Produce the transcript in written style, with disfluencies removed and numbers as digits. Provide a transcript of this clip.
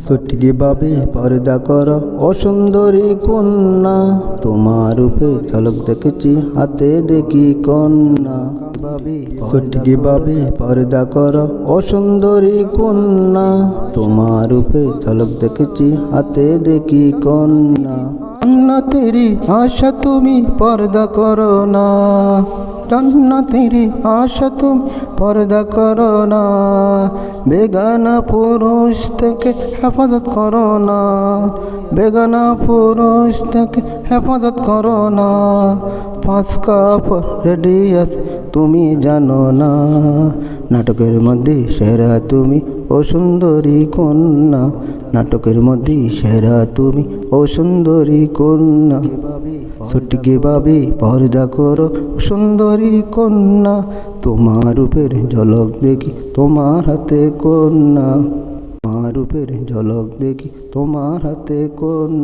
সঠিক ভাবে পর্দা করো ও সুন্দরী কন্যা, তোমার রূপে ঝলক দেখেছি হাতে দেখি কন্যা। সঠিক ভাবে পর্দা করো ও সুন্দরী কন্যা, তোমার রূপে ঝলক দেখেছি হাতে দেখি কন্যা। জান্নাতেরি আশা তুমি পর্দা করো না, জান্নাতেরি আশা তুমি পর্দা করো না, বেগানা পুরুষ থেকে হেফাজত করো না, বেগানা পুরুষ থেকে হেফাজত করো না। পাঁচ কাপড় রেডি আছে তুমি জানো না, নাটকের মধ্যে সেরা তুমি ও সুন্দরী কন্যা, নাটকের মধ্যে সেরা তুমি ও সুন্দরী কন্যা। সঠিক ভাবে পর্দা করো সুন্দরী কন্যা, তোমার রূপের ঝলক দেখি তোমার হাতে কন্যা, তোমার রূপের ঝলক দেখি তোমার হাতে কন্যা।